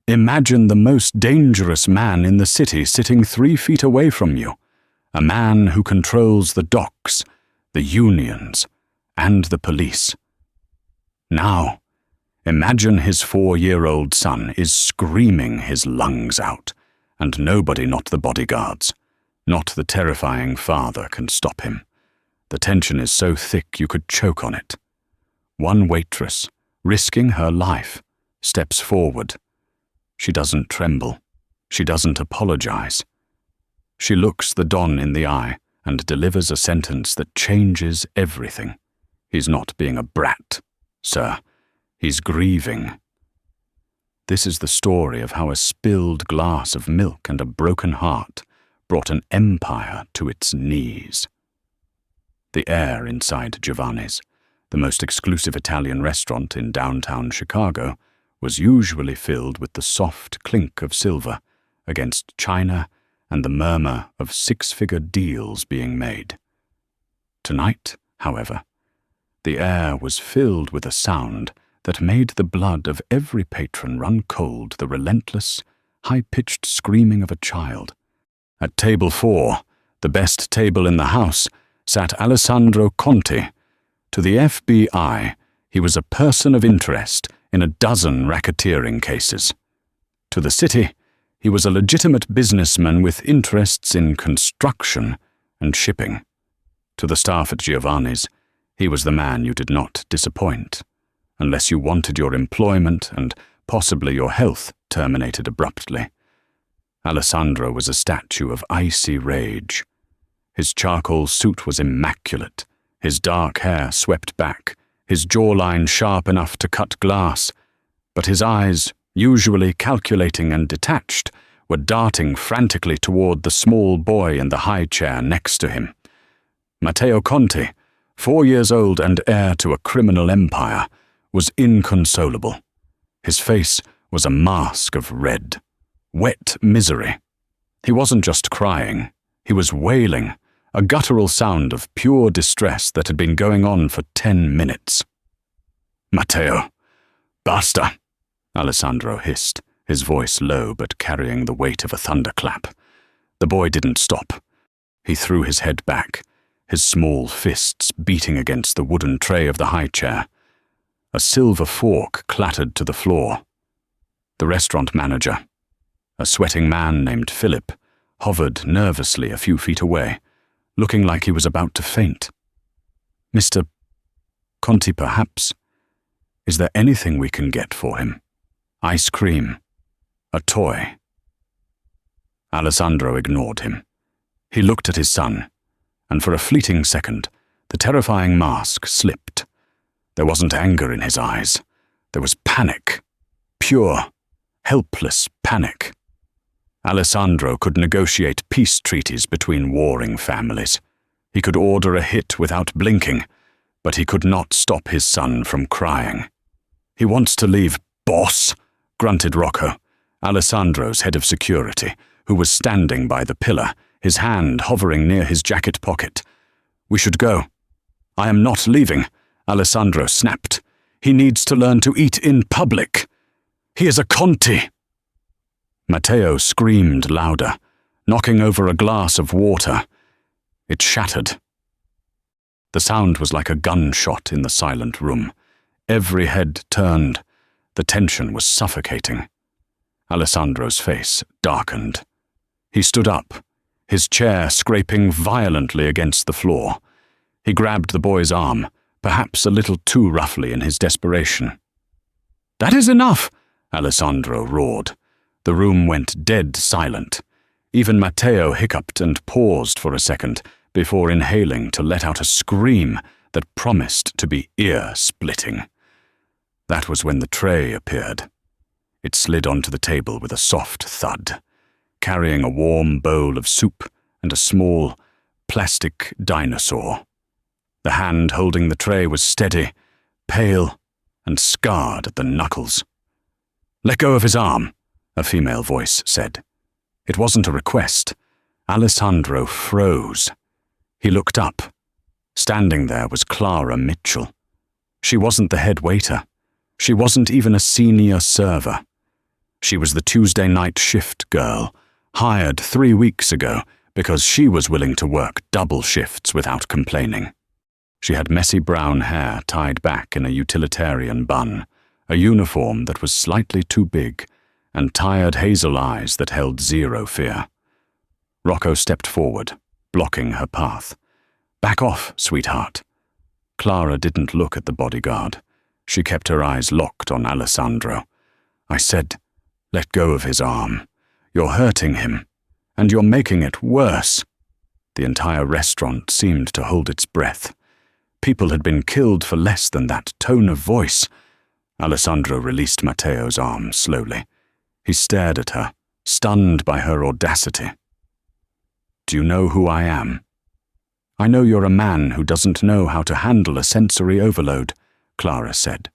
Imagine the most dangerous man in the city sitting 3 feet away from you, a man who controls the docks, the unions, and the police. Now, imagine his 4-year-old son is screaming his lungs out, and nobody, not the bodyguards, not the terrifying father, can stop him. The tension is so thick you could choke on it. One waitress, risking her life, steps forward. She doesn't tremble. She doesn't apologize. She looks the Don in the eye and delivers a sentence that changes everything. He's not being a brat, sir. He's grieving. This is the story of how a spilled glass of milk and a broken heart brought an empire to its knees. The air inside Giovanni's, the most exclusive Italian restaurant in downtown Chicago, was usually filled with the soft clink of silver against china and the murmur of 6-figure deals being made. Tonight, however, the air was filled with a sound that made the blood of every patron run cold, the relentless, high-pitched screaming of a child. At table 4, the best table in the house, sat Alessandro Conti. To the FBI, he was a person of interest in a dozen racketeering cases. To the city, he was a legitimate businessman with interests in construction and shipping. To the staff at Giovanni's, he was the man you did not disappoint, unless you wanted your employment and possibly your health terminated abruptly. Alessandro was a statue of icy rage. His charcoal suit was immaculate, his dark hair swept back, his jawline sharp enough to cut glass, but his eyes, usually calculating and detached, were darting frantically toward the small boy in the high chair next to him. Matteo Conti, 4 years old and heir to a criminal empire, was inconsolable. His face was a mask of red, wet misery. He wasn't just crying, he was wailing, a guttural sound of pure distress that had been going on for 10 minutes. "Matteo, basta," Alessandro hissed, his voice low but carrying the weight of a thunderclap. The boy didn't stop. He threw his head back, his small fists beating against the wooden tray of the high chair. A silver fork clattered to the floor. The restaurant manager, a sweating man named Philip, hovered nervously a few feet away, looking like he was about to faint. "Mr. Conti, perhaps? Is there anything we can get for him? Ice cream? A toy?" Alessandro ignored him. He looked at his son, and for a fleeting second, the terrifying mask slipped. There wasn't anger in his eyes. There was panic. Pure, helpless panic. Alessandro could negotiate peace treaties between warring families. He could order a hit without blinking, but he could not stop his son from crying. "He wants to leave, boss," grunted Rocco, Alessandro's head of security, who was standing by the pillar, his hand hovering near his jacket pocket. "We should go." "I am not leaving," Alessandro snapped. "He needs to learn to eat in public. He is a Conti." Matteo screamed louder, knocking over a glass of water. It shattered. The sound was like a gunshot in the silent room. Every head turned. The tension was suffocating. Alessandro's face darkened. He stood up, his chair scraping violently against the floor. He grabbed the boy's arm, perhaps a little too roughly in his desperation. "That is enough!" Alessandro roared. The room went dead silent. Even Matteo hiccuped and paused for a second before inhaling to let out a scream that promised to be ear-splitting. That was when the tray appeared. It slid onto the table with a soft thud, carrying a warm bowl of soup and a small, plastic dinosaur. The hand holding the tray was steady, pale, and scarred at the knuckles. "Let go of his arm," a female voice said. It wasn't a request. Alessandro froze. He looked up. Standing there was Clara Mitchell. She wasn't the head waiter. She wasn't even a senior server. She was the Tuesday night shift girl, hired 3 weeks ago because she was willing to work double shifts without complaining. She had messy brown hair tied back in a utilitarian bun, a uniform that was slightly too big, and tired hazel eyes that held zero fear. Rocco stepped forward, blocking her path. "Back off, sweetheart." Clara didn't look at the bodyguard. She kept her eyes locked on Alessandro. "I said, let go of his arm. You're hurting him, and you're making it worse." The entire restaurant seemed to hold its breath. People had been killed for less than that tone of voice. Alessandro released Matteo's arm slowly. He stared at her, stunned by her audacity. "Do you know who I am?" "I know you're a man who doesn't know how to handle a sensory overload," Clara said,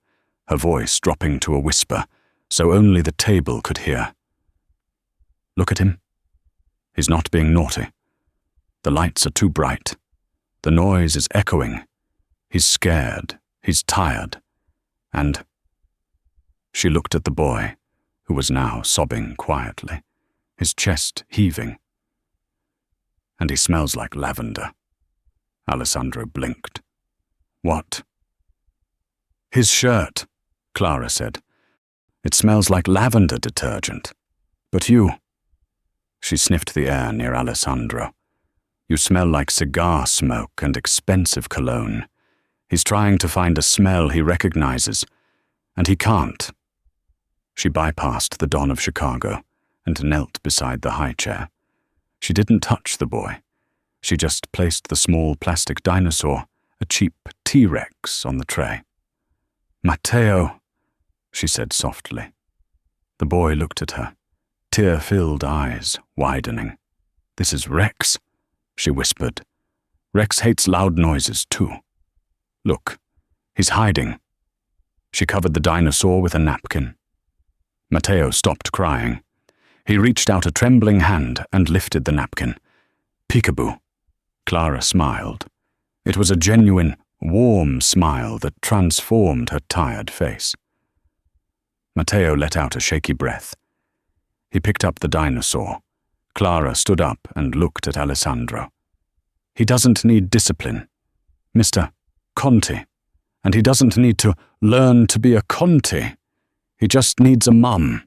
her voice dropping to a whisper, so only the table could hear. "Look at him. He's not being naughty. The lights are too bright. The noise is echoing. He's scared. He's tired. And—" She looked at the boy, who was now sobbing quietly, his chest heaving. "And he smells like lavender." Alessandro blinked. "What?" "His shirt," Clara said. "It smells like lavender detergent. But you—" She sniffed the air near Alessandro. "You smell like cigar smoke and expensive cologne. He's trying to find a smell he recognizes, and he can't." She bypassed the Don of Chicago and knelt beside the high chair. She didn't touch the boy. She just placed the small plastic dinosaur, a cheap T-Rex, on the tray. "Matteo," she said softly. The boy looked at her, tear-filled eyes widening. "This is Rex," she whispered. "Rex hates loud noises too. Look, he's hiding." She covered the dinosaur with a napkin. Matteo stopped crying. He reached out a trembling hand and lifted the napkin. "Peekaboo." Clara smiled. It was a genuine, warm smile that transformed her tired face. Matteo let out a shaky breath. He picked up the dinosaur. Clara stood up and looked at Alessandro. "He doesn't need discipline, Mr. Conti, and he doesn't need to learn to be a Conti. He just needs a mum,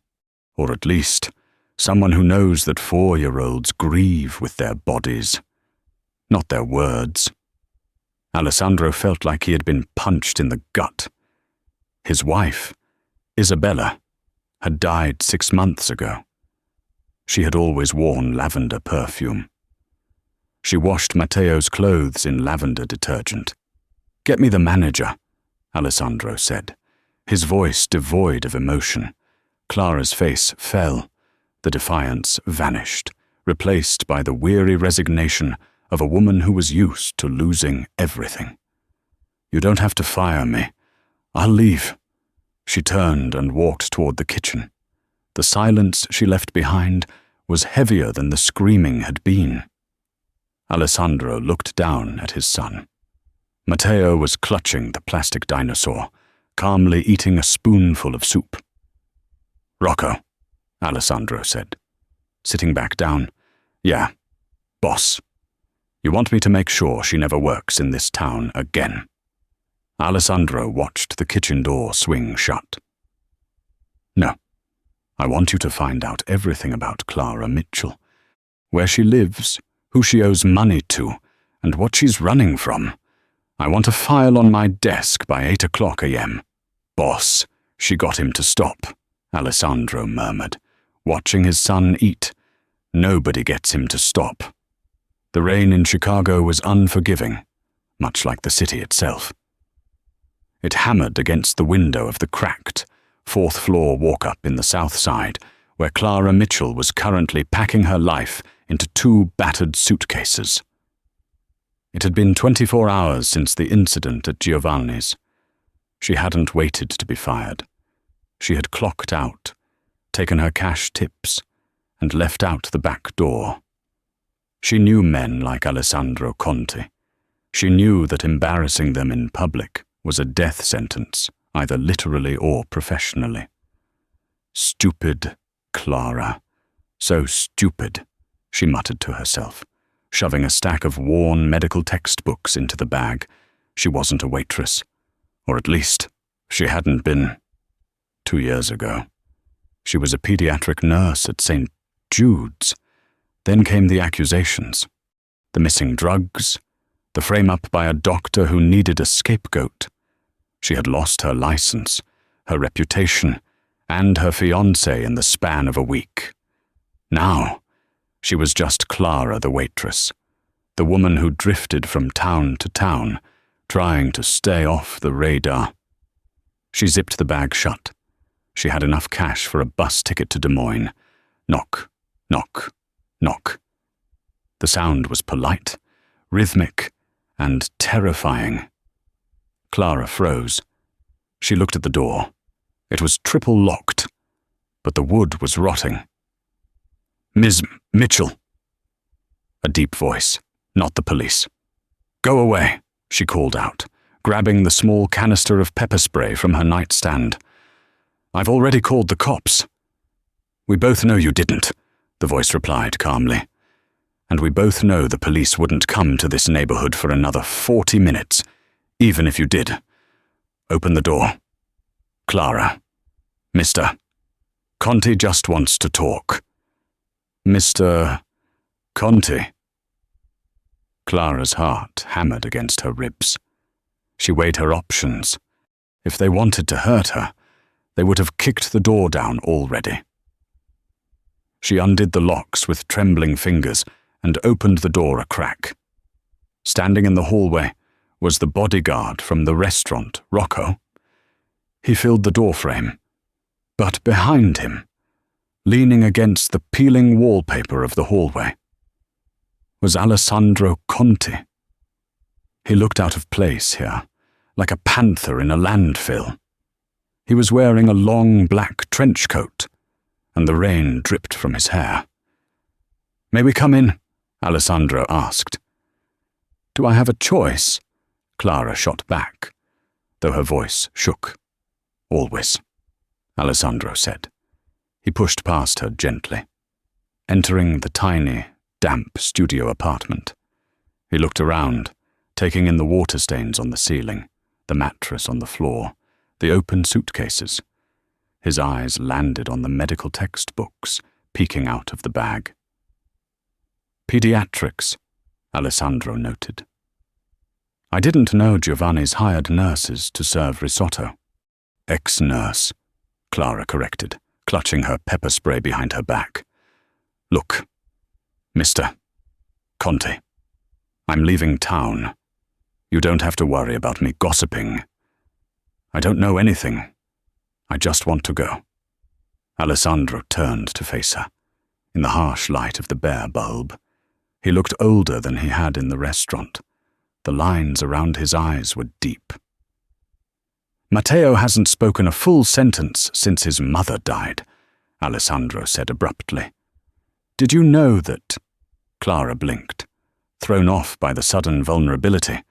or at least someone who knows that 4-year-olds grieve with their bodies, not their words." Alessandro felt like he had been punched in the gut. His wife, Isabella, had died 6 months ago. She had always worn lavender perfume. She washed Matteo's clothes in lavender detergent. "Get me the manager," Alessandro said, his voice devoid of emotion. Clara's face fell. The defiance vanished, replaced by the weary resignation of a woman who was used to losing everything. "You don't have to fire me. I'll leave." She turned and walked toward the kitchen. The silence she left behind was heavier than the screaming had been. Alessandro looked down at his son. Matteo was clutching the plastic dinosaur, calmly eating a spoonful of soup. "Rocco," Alessandro said, sitting back down. "Yeah, boss. You want me to make sure she never works in this town again." Alessandro watched the kitchen door swing shut. "No. I want you to find out everything about Clara Mitchell, where she lives, who she owes money to, and what she's running from. I want a file on my desk by 8 a.m. "Boss, she got him to stop," Alessandro murmured, watching his son eat. "Nobody gets him to stop." The rain in Chicago was unforgiving, much like the city itself. It hammered against the window of the cracked, 4th-floor walk-up in the South Side, where Clara Mitchell was currently packing her life into 2 battered suitcases. It had been 24 hours since the incident at Giovanni's. She hadn't waited to be fired. She had clocked out, taken her cash tips, and left out the back door. She knew men like Alessandro Conti. She knew that embarrassing them in public was a death sentence, either literally or professionally. "Stupid," Clara. So stupid, she muttered to herself, shoving a stack of worn medical textbooks into the bag. She wasn't a waitress. Or at least, she hadn't been 2 years ago. She was a pediatric nurse at St. Jude's. Then came the accusations. The missing drugs, the frame-up by a doctor who needed a scapegoat. She had lost her license, her reputation, and her fiancé in the span of a week. Now, she was just Clara the waitress, the woman who drifted from town to town, trying to stay off the radar. She zipped the bag shut. She had enough cash for a bus ticket to Des Moines. Knock, knock, knock. The sound was polite, rhythmic, and terrifying. Clara froze. She looked at the door. It was triple locked, but the wood was rotting. "Ms. Mitchell." A deep voice, not the police. "Go away," she called out, grabbing the small canister of pepper spray from her nightstand. "I've already called the cops." "We both know you didn't," the voice replied calmly. "And we both know the police wouldn't come to this neighborhood for another 40 minutes, even if you did. Open the door. Clara. Mr. Conti just wants to talk." "Mr. Conti." Clara's heart hammered against her ribs. She weighed her options. If they wanted to hurt her, they would have kicked the door down already. She undid the locks with trembling fingers and opened the door a crack. Standing in the hallway was the bodyguard from the restaurant, Rocco. He filled the doorframe, but behind him, leaning against the peeling wallpaper of the hallway, was Alessandro Conti. He looked out of place here, like a panther in a landfill. He was wearing a long black trench coat, and the rain dripped from his hair. "May we come in?" Alessandro asked. "Do I have a choice?" Clara shot back, though her voice shook. "Always," Alessandro said. He pushed past her gently, entering the tiny, damp studio apartment. He looked around, taking in the water stains on the ceiling, the mattress on the floor, the open suitcases. His eyes landed on the medical textbooks peeking out of the bag. "Pediatrics," Alessandro noted. "I didn't know Giovanni's hired nurses to serve risotto." "Ex-nurse," Clara corrected, clutching her pepper spray behind her back. "Look, Mr. Conti, I'm leaving town. You don't have to worry about me gossiping. I don't know anything. I just want to go." Alessandro turned to face her, in the harsh light of the bare bulb. He looked older than he had in the restaurant. The lines around his eyes were deep. "Matteo hasn't spoken a full sentence since his mother died," Alessandro said abruptly. "Did you know that?" Clara blinked, thrown off by the sudden vulnerability.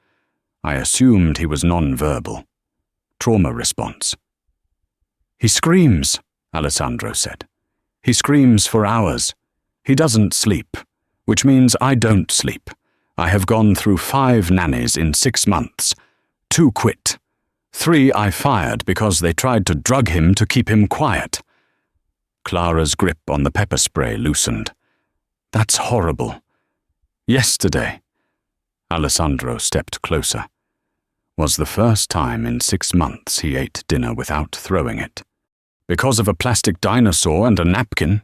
"I assumed he was non-verbal. Trauma response." "He screams," Alessandro said. "He screams for hours. He doesn't sleep, which means I don't sleep. I have gone through 5 nannies in 6 months. 2 quit. 3 I fired because they tried to drug him to keep him quiet." Clara's grip on the pepper spray loosened. "That's horrible. Yesterday," Alessandro stepped closer, "was the first time in 6 months he ate dinner without throwing it. Because of a plastic dinosaur and a napkin."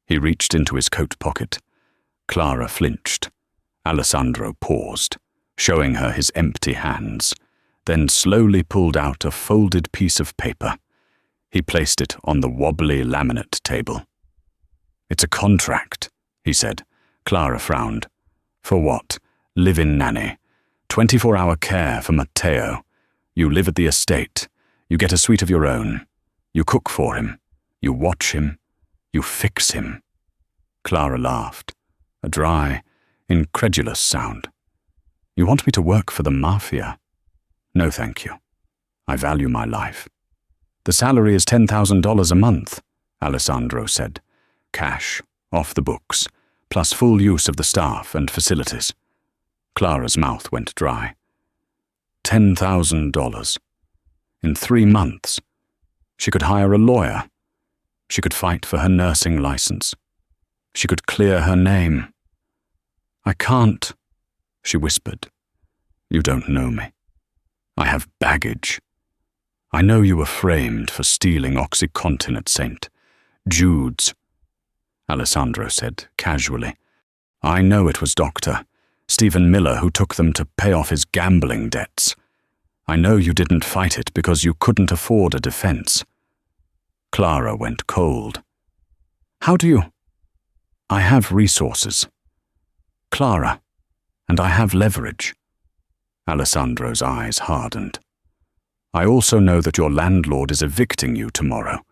He reached into his coat pocket. Clara flinched. Alessandro paused, showing her his empty hands, then slowly pulled out a folded piece of paper. He placed it on the wobbly laminate table. "It's a contract," he said. Clara frowned. "For what? Live-in nanny. 24-hour care for Matteo. You live at the estate. You get a suite of your own. You cook for him. You watch him. You fix him." Clara laughed, a dry, incredulous sound. "You want me to work for the Mafia?" "No, thank you. I value my life." "The salary is $10,000 a month," Alessandro said, cash, off the books, plus full use of the staff and facilities. Clara's mouth went dry. $10,000. In 3 months. She could hire a lawyer. She could fight for her nursing license. She could clear her name. "I can't," she whispered. "You don't know me. I have baggage. I know you were framed for stealing OxyContin at St. Jude's," Alessandro said casually. "I know it was Dr. Stephen Miller who took them to pay off his gambling debts. I know you didn't fight it because you couldn't afford a defense." Clara went cold. "How do you—" "I have resources. Clara, and I have leverage." Alessandro's eyes hardened. "I also know that your landlord is evicting you tomorrow,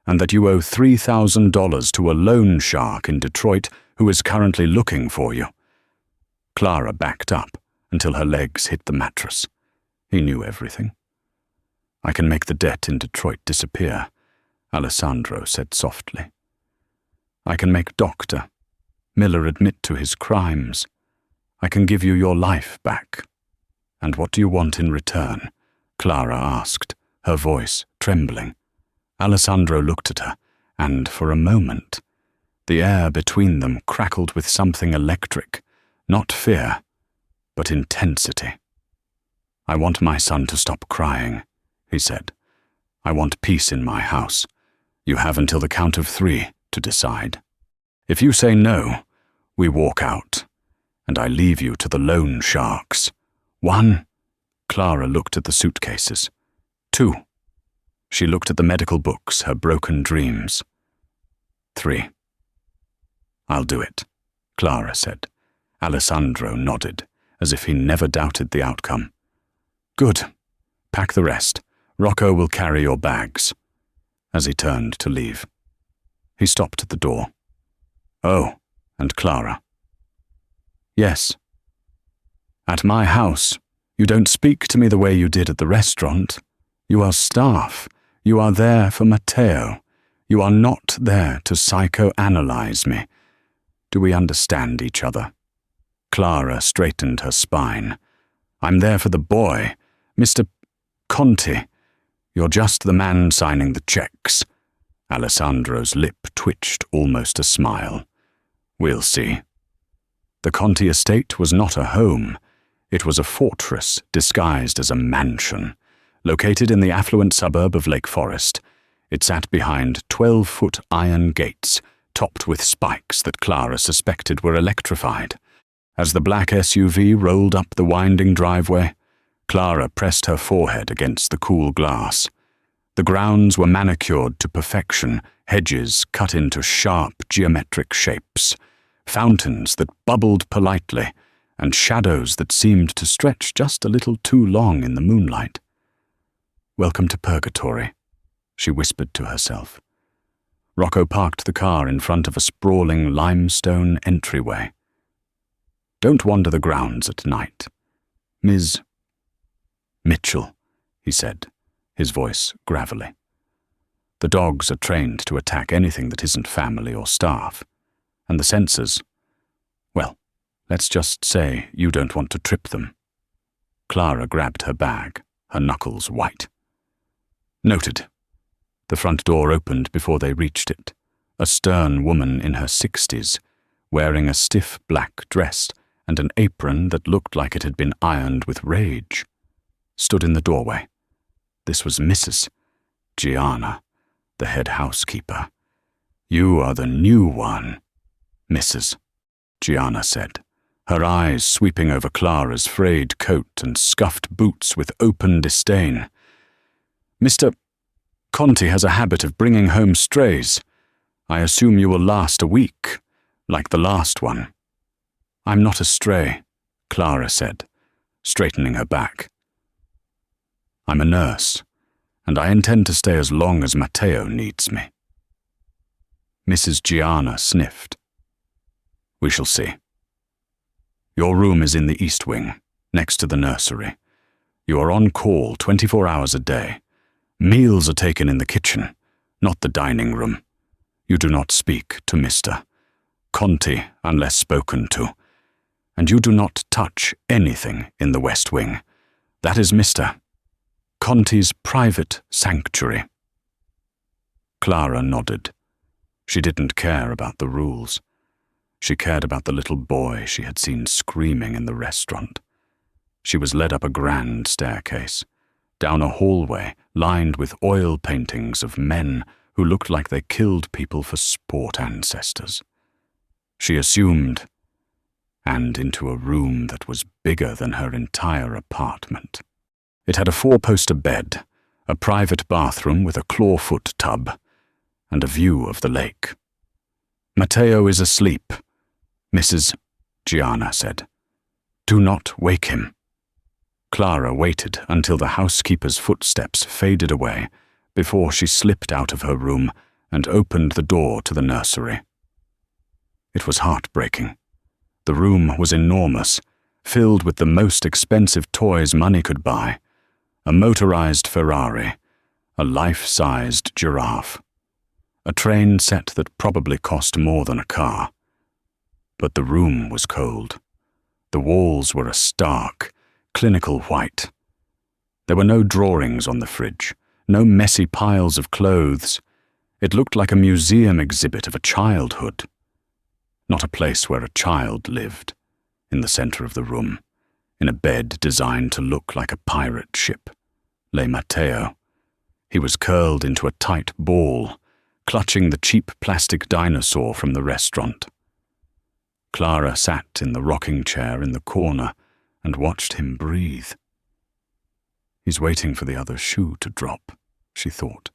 and that you owe $3,000 to a loan shark in Detroit who is currently looking for you." Clara backed up until her legs hit the mattress. He knew everything. "I can make the debt in Detroit disappear," Alessandro said softly. "I can make Dr. Miller admit to his crimes. I can give you your life back." "And what do you want in return?" Clara asked, her voice trembling. Alessandro looked at her, and for a moment, the air between them crackled with something electric, not fear, but intensity. "I want my son to stop crying," he said. "I want peace in my house. You have until the count of 3 to decide. If you say no, we walk out, and I leave you to the loan sharks. 1, Clara looked at the suitcases. 2, she looked at the medical books, her broken dreams. 3, I'll do it, Clara said. Alessandro nodded, as if he never doubted the outcome. Good. Pack the rest. Rocco will carry your bags. As he turned to leave, he stopped at the door. Oh, and Clara. Yes. At my house, you don't speak to me the way you did at the restaurant. You are staff. You are there for Matteo. You are not there to psychoanalyze me. Do we understand each other? Clara straightened her spine. I'm there for the boy, Mr. Conti. You're just the man signing the checks. Alessandro's lip twitched almost a smile. We'll see. The Conti estate was not a home. It was a fortress disguised as a mansion. Located in the affluent suburb of Lake Forest, it sat behind 12-foot iron gates, topped with spikes that Clara suspected were electrified. As the black SUV rolled up the winding driveway, Clara pressed her forehead against the cool glass. The grounds were manicured to perfection, hedges cut into sharp geometric shapes, fountains that bubbled politely, and shadows that seemed to stretch just a little too long in the moonlight. Welcome to purgatory, she whispered to herself. Rocco parked the car in front of a sprawling limestone entryway. Don't wander the grounds at night. Ms. Mitchell, he said, his voice gravelly. The dogs are trained to attack anything that isn't family or staff. And the sensors, well, let's just say you don't want to trip them. Clara grabbed her bag, her knuckles white. Noted. The front door opened before they reached it. A stern woman in her 60s, wearing a stiff black dress and an apron that looked like it had been ironed with rage, stood in the doorway. This was Mrs. Gianna, the head housekeeper. You are the new one, Mrs. Gianna said, her eyes sweeping over Clara's frayed coat and scuffed boots with open disdain. Mr. Conti has a habit of bringing home strays. I assume you will last a week, like the last one. I'm not a stray, Clara said, straightening her back. I'm a nurse, and I intend to stay as long as Matteo needs me. Mrs. Gianna sniffed. We shall see. Your room is in the east wing, next to the nursery. You are on call 24 hours a day. Meals are taken in the kitchen, not the dining room. You do not speak to Mr. Conti unless spoken to, and you do not touch anything in the West Wing. That is Mr. Conti's private sanctuary." Clara nodded. She didn't care about the rules. She cared about the little boy she had seen screaming in the restaurant. She was led up a grand staircase, down a hallway lined with oil paintings of men who looked like they killed people for sport ancestors. She assumed, and into a room that was bigger than her entire apartment. It had a 4-poster bed, a private bathroom with a clawfoot tub, and a view of the lake. "Matteo is asleep," Mrs. Gianna said. "Do not wake him." Clara waited until the housekeeper's footsteps faded away before she slipped out of her room and opened the door to the nursery. It was heartbreaking. The room was enormous, filled with the most expensive toys money could buy: a motorized Ferrari, a life-sized giraffe, a train set that probably cost more than a car. But the room was cold. The walls were a stark, clinical white. There were no drawings on the fridge, no messy piles of clothes. It looked like a museum exhibit of a childhood. Not a place where a child lived. In the center of the room, in a bed designed to look like a pirate ship, lay Matteo. He was curled into a tight ball, clutching the cheap plastic dinosaur from the restaurant. Clara sat in the rocking chair in the corner and watched him breathe. He's waiting for the other shoe to drop, she thought.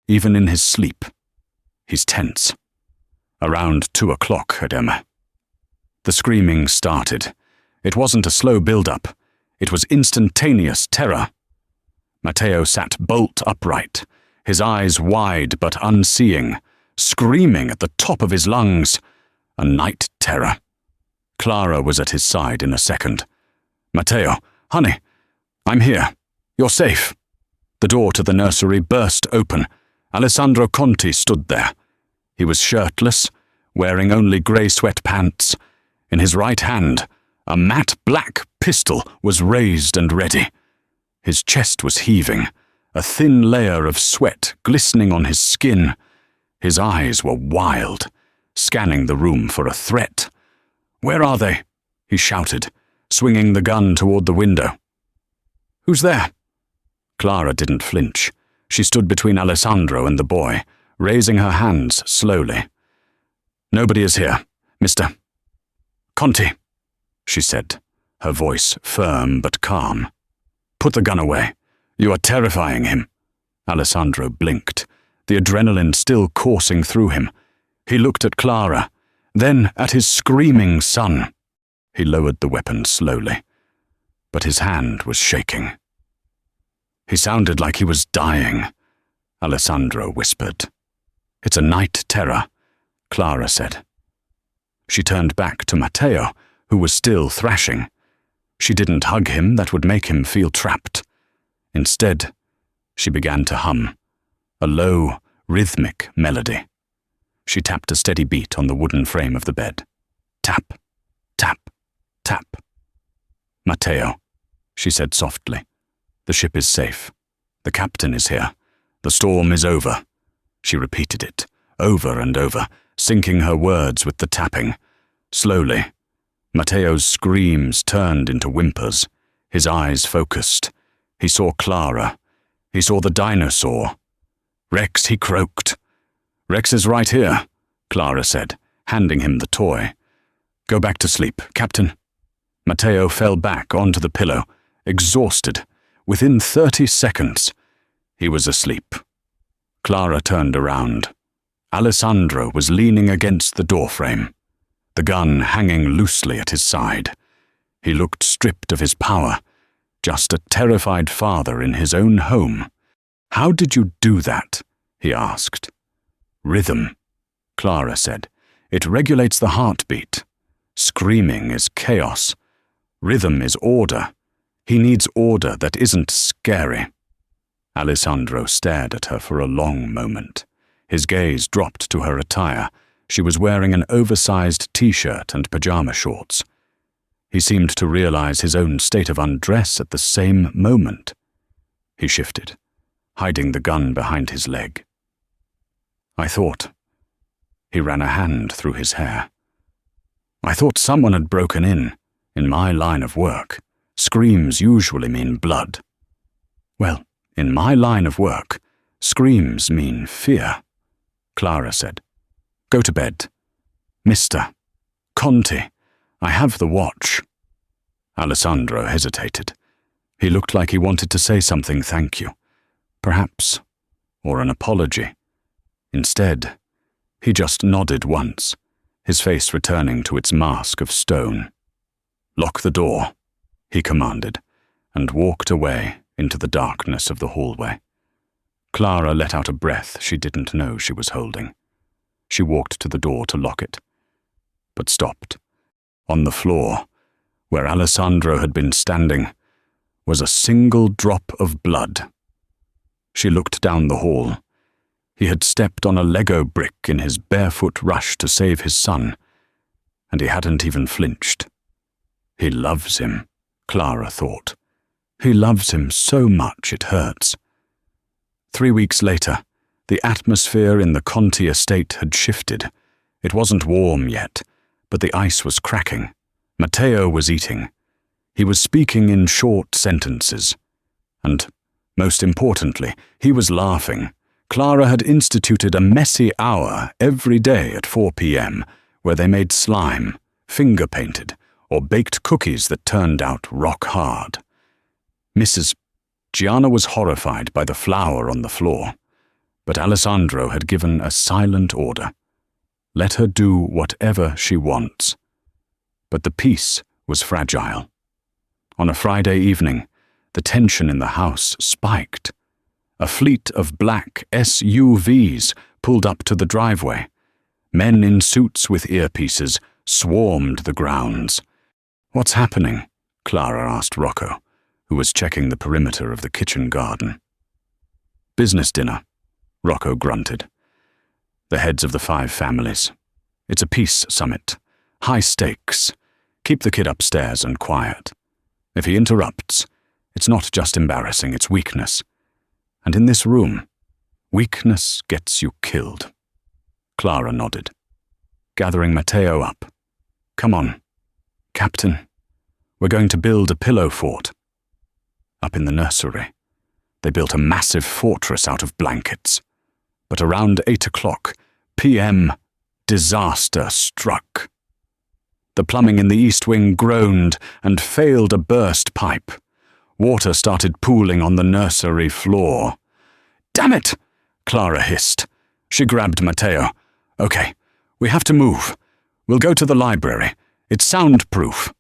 Even in his sleep, he's tense. Around 2 o'clock, Edema. The screaming started. It wasn't a slow build-up. It was instantaneous terror. Matteo sat bolt upright, his eyes wide but unseeing, screaming at the top of his lungs. A night terror. Clara was at his side in a second. "Matteo, honey, I'm here. You're safe." The door to the nursery burst open. Alessandro Conti stood there. He was shirtless, wearing only grey sweatpants. In his right hand, a matte black pistol was raised and ready. His chest was heaving, a thin layer of sweat glistening on his skin. His eyes were wild, scanning the room for a threat. "Where are they?" he shouted, swinging the gun toward the window. "Who's there?" Clara didn't flinch. She stood between Alessandro and the boy, raising her hands slowly. "Nobody is here, Mr. Conti," she said, her voice firm but calm. "Put the gun away. You are terrifying him." Alessandro blinked, the adrenaline still coursing through him. He looked at Clara, then at his screaming son. He lowered the weapon slowly, but his hand was shaking. "He sounded like he was dying," Alessandro whispered. "It's a night terror," Clara said. She turned back to Matteo, who was still thrashing. She didn't hug him, that would make him feel trapped. Instead, she began to hum, a low, rhythmic melody. She tapped a steady beat on the wooden frame of the bed. Tap, tap, tap. "Matteo," she said softly, "the ship is safe. The captain is here. The storm is over." She repeated it, over and over, syncing her words with the tapping. Slowly, Matteo's screams turned into whimpers, his eyes focused. He saw Clara. He saw the dinosaur. "Rex," he croaked. "Rex is right here," Clara said, handing him the toy. "Go back to sleep, Captain." Matteo fell back onto the pillow, exhausted. Within 30 seconds, he was asleep. Clara turned around. Alessandro was leaning against the doorframe, the gun hanging loosely at his side. He looked stripped of his power, just a terrified father in his own home. "How did you do that?" he asked. "Rhythm," Clara said. "It regulates the heartbeat. Screaming is chaos. Rhythm is order. He needs order that isn't scary." Alessandro stared at her for a long moment. His gaze dropped to her attire. She was wearing an oversized t-shirt and pajama shorts. He seemed to realize his own state of undress at the same moment. He shifted, hiding the gun behind his leg. I thought. He ran a hand through his hair. I thought someone had broken in my line of work. Screams usually mean blood. Well, in my line of work, screams mean fear, Clara said. Go to bed. Mr. Conti, I have the watch. Alessandro hesitated. He looked like he wanted to say something thank you, perhaps, or an apology. Instead, he just nodded once, his face returning to its mask of stone. Lock the door, he commanded, and walked away into the darkness of the hallway. Clara let out a breath she didn't know she was holding. She walked to the door to lock it, but stopped. On the floor, where Alessandro had been standing, was a single drop of blood. She looked down the hall. He had stepped on a Lego brick in his barefoot rush to save his son, and he hadn't even flinched. He loves him, Clara thought. He loves him so much it hurts. 3 weeks later, the atmosphere in the Conti estate had shifted. It wasn't warm yet, but the ice was cracking. Matteo was eating. He was speaking in short sentences. And, most importantly, he was laughing. Clara had instituted a messy hour every day at 4 p.m. where they made slime, finger-painted, or baked cookies that turned out rock hard. Gianna was horrified by the flour on the floor, but Alessandro had given a silent order. Let her do whatever she wants. But the peace was fragile. On a Friday evening, the tension in the house spiked. A fleet of black SUVs pulled up to the driveway. Men in suits with earpieces swarmed the grounds. What's happening? Clara asked Rocco, who was checking the perimeter of the kitchen garden. Business dinner, Rocco grunted. The heads of the 5 families. It's a peace summit. High stakes. Keep the kid upstairs and quiet. If he interrupts, it's not just embarrassing, it's weakness. And in this room, weakness gets you killed. Clara nodded, gathering Matteo up. Come on, Captain. We're going to build a pillow fort. Up in the nursery, they built a massive fortress out of blankets. But around 8 p.m., disaster struck. The plumbing in the East Wing groaned and failed a burst pipe. Water started pooling on the nursery floor. Damn it! Clara hissed. She grabbed Matteo. Okay, we have to move. We'll go to the library. It's soundproof.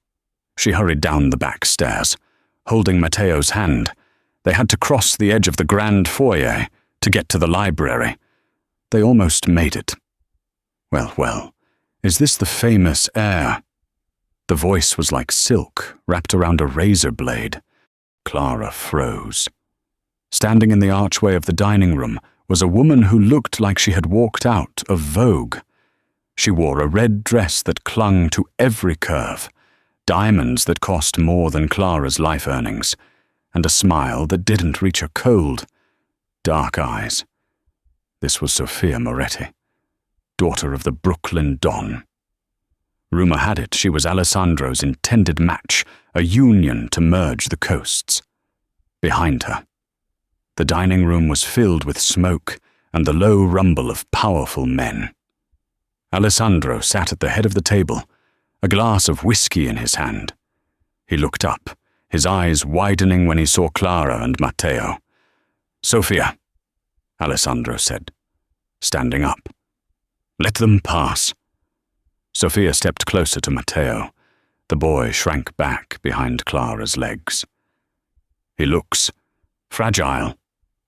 She hurried down the back stairs, holding Matteo's hand. They had to cross the edge of the grand foyer to get to the library. They almost made it. Well, is this the famous air? The voice was like silk wrapped around a razor blade. Clara froze. Standing in the archway of the dining room was a woman who looked like she had walked out of Vogue. She wore a red dress that clung to every curve, diamonds that cost more than Clara's life earnings, and a smile that didn't reach her cold, dark eyes. This was Sophia Moretti, daughter of the Brooklyn Don. Rumor had it she was Alessandro's intended match, a union to merge the coasts. Behind her, the dining room was filled with smoke and the low rumble of powerful men. Alessandro sat at the head of the table, a glass of whiskey in his hand. He looked up, his eyes widening when he saw Clara and Matteo. Sophia, Alessandro said, standing up. Let them pass. Sophia stepped closer to Matteo. The boy shrank back behind Clara's legs. He looks fragile,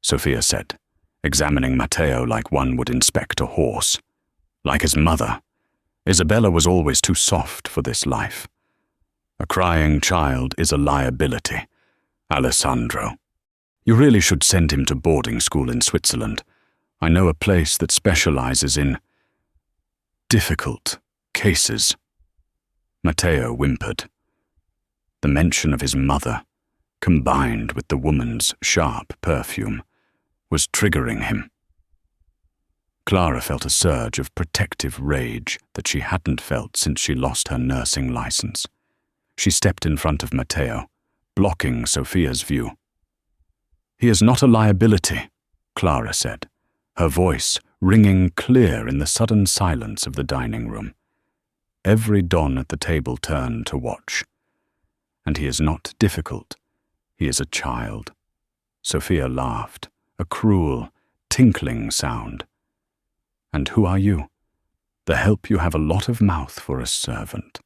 Sophia said, examining Matteo like one would inspect a horse. Like his mother, Isabella was always too soft for this life. A crying child is a liability. Alessandro. You really should send him to boarding school in Switzerland. I know a place that specializes in difficult cases. Matteo whimpered. The mention of his mother, combined with the woman's sharp perfume, was triggering him. Clara felt a surge of protective rage that she hadn't felt since she lost her nursing license. She stepped in front of Matteo, blocking Sophia's view. "He is not a liability," Clara said, her voice ringing clear in the sudden silence of the dining room. Every don at the table turned to watch. "And he is not difficult. He is a child." Sophia laughed, a cruel, tinkling sound. "And who are you? The help you have a lot of mouth for a servant."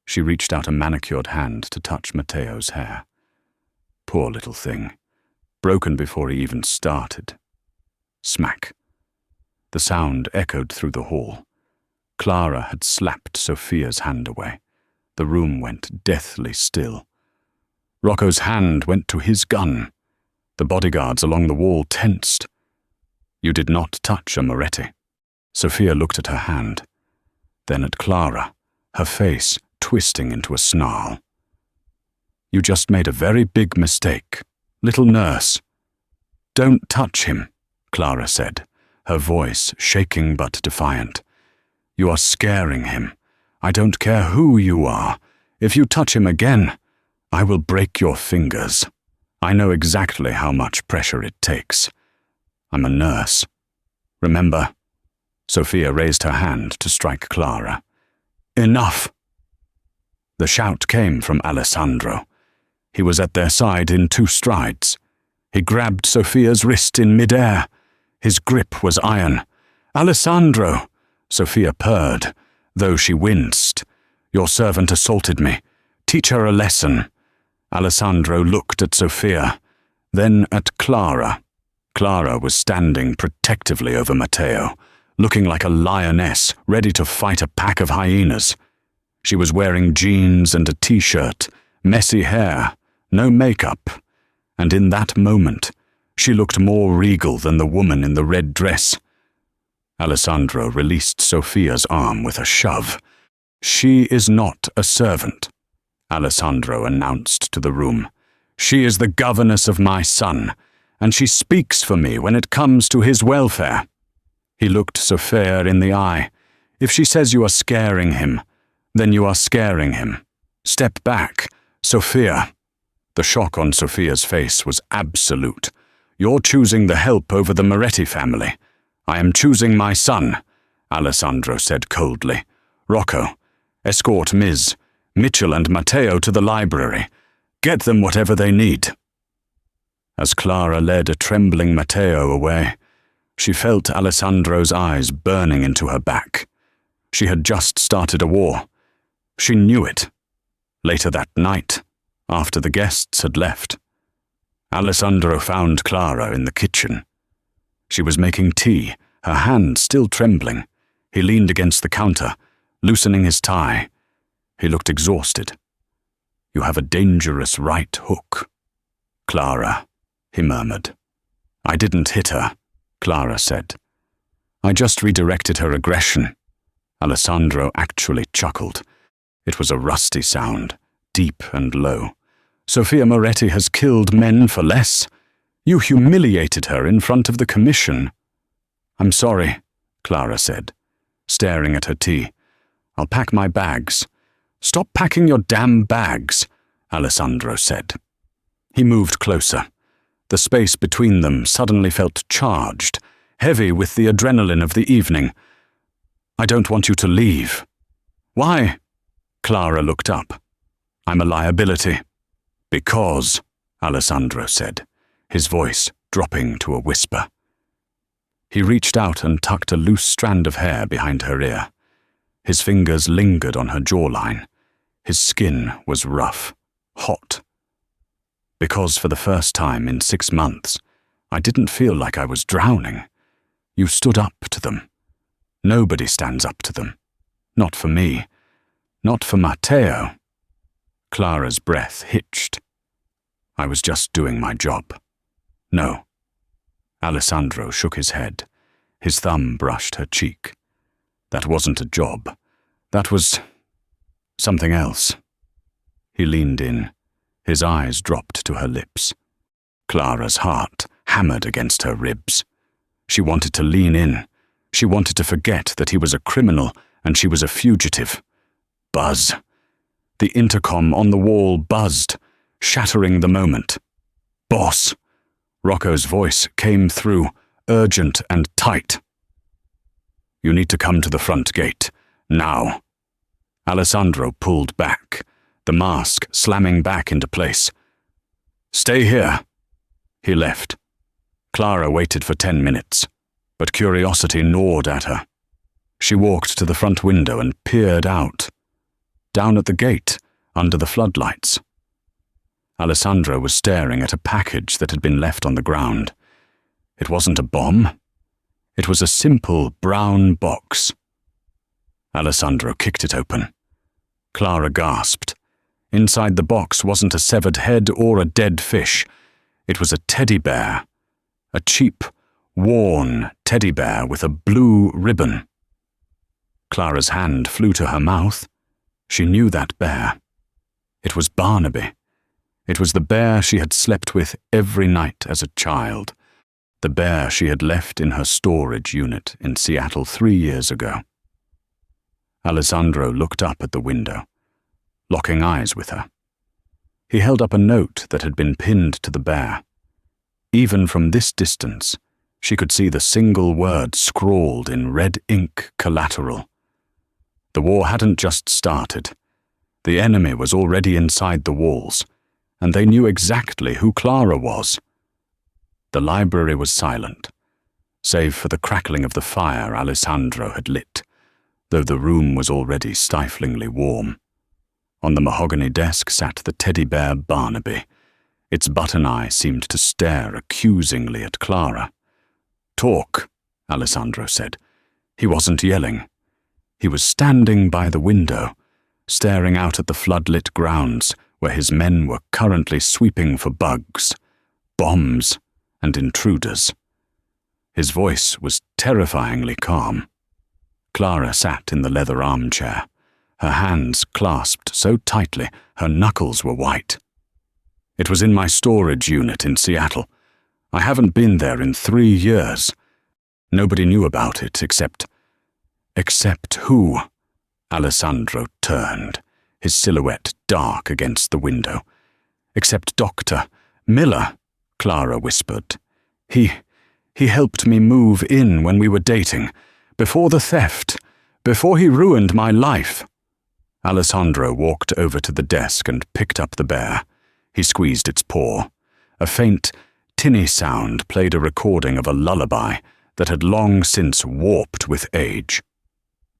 She reached out a manicured hand to touch Matteo's hair. Poor little thing, broken before he even started. Smack. The sound echoed through the hall. Clara had slapped Sophia's hand away. The room went deathly still. Rocco's hand went to his gun. The bodyguards along the wall tensed. "You did not touch a Moretti." Sophia looked at her hand, then at Clara, her face twisting into a snarl. "You just made a very big mistake, little nurse." "Don't touch him," Clara said, her voice shaking but defiant. "You are scaring him. I don't care who you are. If you touch him again, I will break your fingers. I know exactly how much pressure it takes. I'm a nurse. Remember?" Sophia raised her hand to strike Clara. "Enough!" The shout came from Alessandro. He was at their side in 2 strides. He grabbed Sophia's wrist in midair. His grip was iron. "Alessandro!" Sophia purred, though she winced. "Your servant assaulted me. Teach her a lesson." Alessandro looked at Sophia, then at Clara. Clara was standing protectively over Matteo, looking like a lioness ready to fight a pack of hyenas. She was wearing jeans and a t-shirt, messy hair, no makeup, and in that moment, she looked more regal than the woman in the red dress. Alessandro released Sophia's arm with a shove. "She is not a servant," Alessandro announced to the room. "She is the governess of my son, and she speaks for me when it comes to his welfare." He looked Sophia in the eye. "If she says you are scaring him, then you are scaring him. Step back, Sophia." The shock on Sophia's face was absolute. "You're choosing the help over the Moretti family. I am choosing my son," Alessandro said coldly. "Rocco, escort Ms. Mitchell and Matteo to the library. Get them whatever they need." As Clara led a trembling Matteo away, she felt Alessandro's eyes burning into her back. She had just started a war. She knew it. Later that night, after the guests had left, Alessandro found Clara in the kitchen. She was making tea, her hand still trembling. He leaned against the counter, loosening his tie. He looked exhausted. "You have a dangerous right hook." "Clara," he murmured. "I didn't hit her," Clara said. "I just redirected her aggression." Alessandro actually chuckled. It was a rusty sound, deep and low. "Sophia Moretti has killed men for less. You humiliated her in front of the commission." "I'm sorry," Clara said, staring at her tea. "I'll pack my bags." "Stop packing your damn bags," Alessandro said. He moved closer. The space between them suddenly felt charged, heavy with the adrenaline of the evening. "I don't want you to leave." "Why?" Clara looked up. "I'm a liability." "Because," Alessandro said, his voice dropping to a whisper. He reached out and tucked a loose strand of hair behind her ear. His fingers lingered on her jawline. His skin was rough, hot. "Because for the first time in 6 months, I didn't feel like I was drowning. You stood up to them. Nobody stands up to them. Not for me. Not for Matteo." Clara's breath hitched. "I was just doing my job." "No." Alessandro shook his head. His thumb brushed her cheek. That wasn't a job. That was something else. He leaned in. His eyes dropped to her lips. Clara's heart hammered against her ribs. She wanted to lean in. She wanted to forget that he was a criminal and she was a fugitive. Buzz. The intercom on the wall buzzed, shattering the moment. "Boss!" Rocco's voice came through, urgent and tight. "You need to come to the front gate, now." Alessandro pulled back, the mask slamming back into place. "Stay here." He left. Clara waited for 10 minutes, but curiosity gnawed at her. She walked to the front window and peered out. Down at the gate, under the floodlights, Alessandro was staring at a package that had been left on the ground. It wasn't a bomb. It was a simple brown box. Alessandro kicked it open. Clara gasped. Inside the box wasn't a severed head or a dead fish. It was a teddy bear. A cheap, worn teddy bear with a blue ribbon. Clara's hand flew to her mouth. She knew that bear. It was Barnaby. It was the bear she had slept with every night as a child. The bear she had left in her storage unit in Seattle 3 years ago. Alessandro looked up at the window, locking eyes with her. He held up a note that had been pinned to the bear. Even from this distance, she could see the single word scrawled in red ink collateral. The war hadn't just started. The enemy was already inside the walls, and they knew exactly who Clara was. The library was silent, save for the crackling of the fire Alessandro had lit, though the room was already stiflingly warm. On the mahogany desk sat the teddy bear Barnaby. Its button eye seemed to stare accusingly at Clara. "Talk," Alessandro said. He wasn't yelling. He was standing by the window, staring out at the floodlit grounds where his men were currently sweeping for bugs, bombs, and intruders. His voice was terrifyingly calm. Clara sat in the leather armchair, her hands clasped so tightly her knuckles were white. "It was in my storage unit in Seattle. I haven't been there in 3 years. Nobody knew about it except who?" Alessandro turned, his silhouette dark against the window. "Except Dr. Miller," Clara whispered. He helped me move in when we were dating, before the theft, before he ruined my life." Alessandro walked over to the desk and picked up the bear. He squeezed its paw. A faint, tinny sound played a recording of a lullaby that had long since warped with age.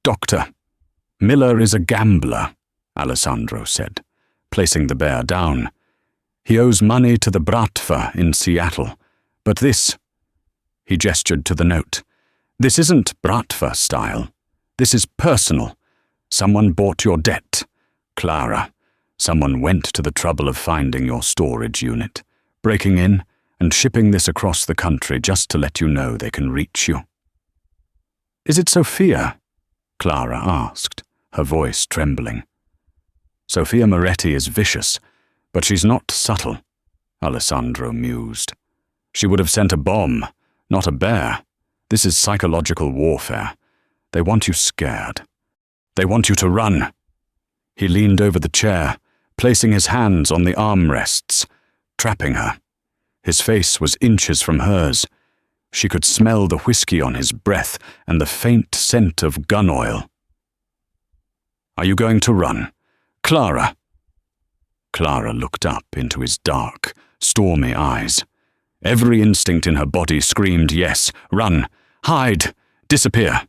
"Doctor, Miller is a gambler," Alessandro said, placing the bear down. "He owes money to the Bratva in Seattle, but this—" He gestured to the note. "This isn't Bratva style. This is personal. Someone bought your debt. Clara, someone went to the trouble of finding your storage unit, breaking in and shipping this across the country just to let you know they can reach you." "Is it Sophia?" Clara asked, her voice trembling. "Sophia Moretti is vicious, but she's not subtle," Alessandro mused. "She would have sent a bomb, not a bear. This is psychological warfare. They want you scared. They want you to run." He leaned over the chair, placing his hands on the armrests, trapping her. His face was inches from hers. She could smell the whiskey on his breath and the faint scent of gun oil. "Are you going to run? Clara!" Clara looked up into his dark, stormy eyes. Every instinct in her body screamed yes, run, hide, disappear.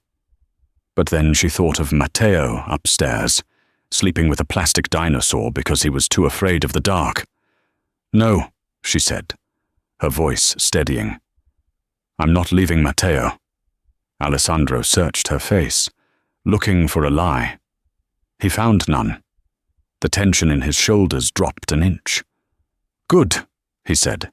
But then she thought of Matteo upstairs, sleeping with a plastic dinosaur because he was too afraid of the dark. "No," she said, her voice steadying. "I'm not leaving Matteo." Alessandro searched her face, looking for a lie. He found none. The tension in his shoulders dropped an inch. "Good," he said,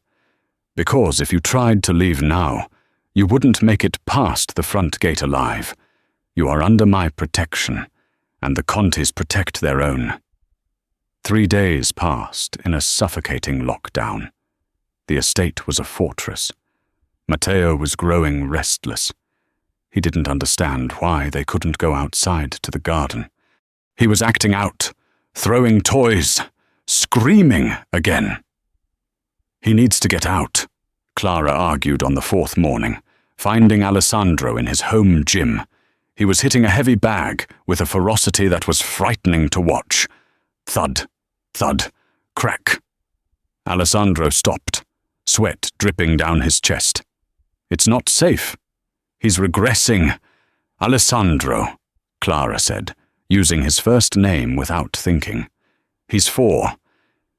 "because if you tried to leave now, You wouldn't make it past the front gate alive. You are under my protection, and the Contis protect their own." 3 days passed in a suffocating lockdown. The estate was a fortress. Matteo was growing restless. He didn't understand why they couldn't go outside to the garden. He was acting out, throwing toys, screaming again. "He needs to get out," Clara argued on the 4th morning, finding Alessandro in his home gym. He was hitting a heavy bag with a ferocity that was frightening to watch. Thud, thud, crack. Alessandro stopped, sweat dripping down his chest. "It's not safe. He's regressing." "Alessandro," Clara said, using his first name without thinking. "He's 4.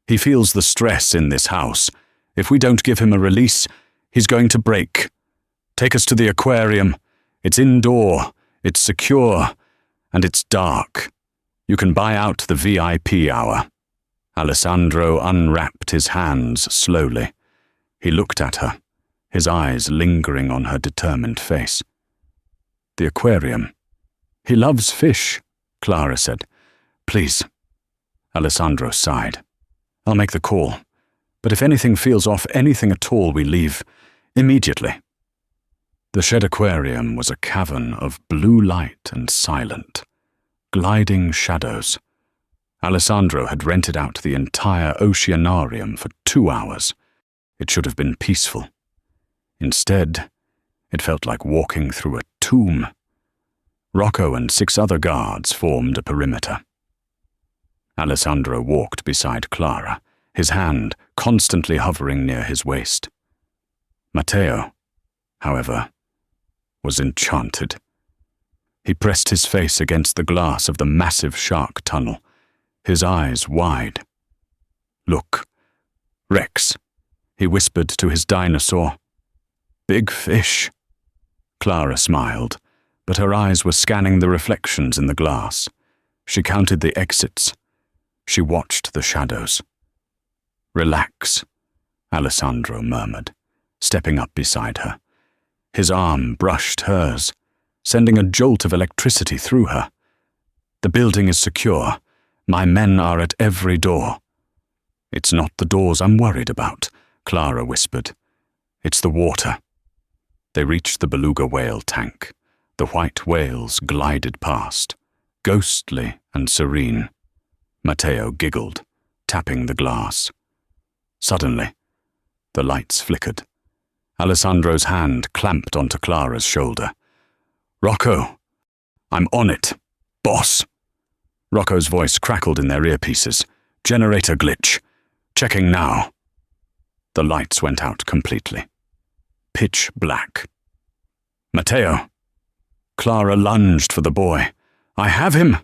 He feels the stress in this house. If we don't give him a release, he's going to break. Take us to the aquarium. It's indoor, it's secure, and it's dark. You can buy out the VIP hour." Alessandro unwrapped his hands slowly. He looked at her, his eyes lingering on her determined face. "The aquarium. He loves fish," Clara said. "Please." Alessandro sighed. "I'll make the call. But if anything feels off, anything at all, we leave immediately." The shed aquarium was a cavern of blue light and silent, gliding shadows. Alessandro had rented out the entire oceanarium for 2 hours. It should have been peaceful. Instead, it felt like walking through a tomb. Rocco and 6 other guards formed a perimeter. Alessandro walked beside Clara, his hand constantly hovering near his waist. Matteo, however, was enchanted. He pressed his face against the glass of the massive shark tunnel, his eyes wide. "Look, Rex," he whispered to his dinosaur. "Big fish." Clara smiled, but her eyes were scanning the reflections in the glass. She counted the exits. She watched the shadows. "Relax," Alessandro murmured, stepping up beside her. His arm brushed hers, sending a jolt of electricity through her. "The building is secure. My men are at every door." "It's not the doors I'm worried about," Clara whispered. "It's the water." They reached the beluga whale tank. The white whales glided past, ghostly and serene. Matteo giggled, tapping the glass. Suddenly, the lights flickered. Alessandro's hand clamped onto Clara's shoulder. "Rocco, I'm on it, boss." Rocco's voice crackled in their earpieces. "Generator glitch. Checking now." The lights went out completely. Pitch black. "Matteo." Clara lunged for the boy. "I have him."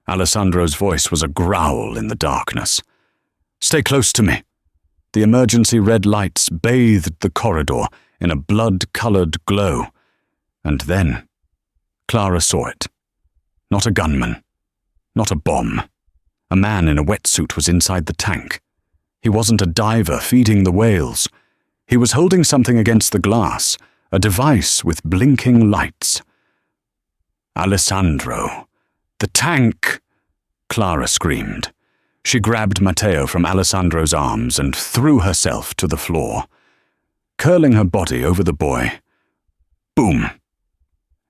Alessandro's voice was a growl in the darkness. "Stay close to me." The emergency red lights bathed the corridor in a blood-colored glow. And then, Clara saw it. Not a gunman. Not a bomb. A man in a wetsuit was inside the tank. He wasn't a diver feeding the whales. He was holding something against the glass, a device with blinking lights. "Alessandro! The tank!" Clara screamed. She grabbed Matteo from Alessandro's arms and threw herself to the floor. Curling her body over the boy. Boom!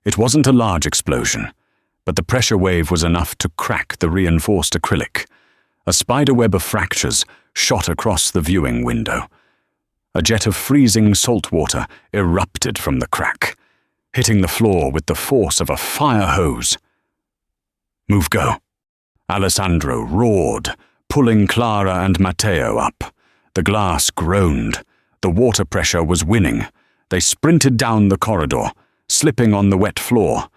It wasn't a large explosion, but the pressure wave was enough to crack the reinforced acrylic. A spiderweb of fractures shot across the viewing window. A jet of freezing salt water erupted from the crack, hitting the floor with the force of a fire hose. "Move, go." Alessandro roared, pulling Clara and Matteo up. The glass groaned. The water pressure was winning. They sprinted down the corridor, slipping on the wet floor.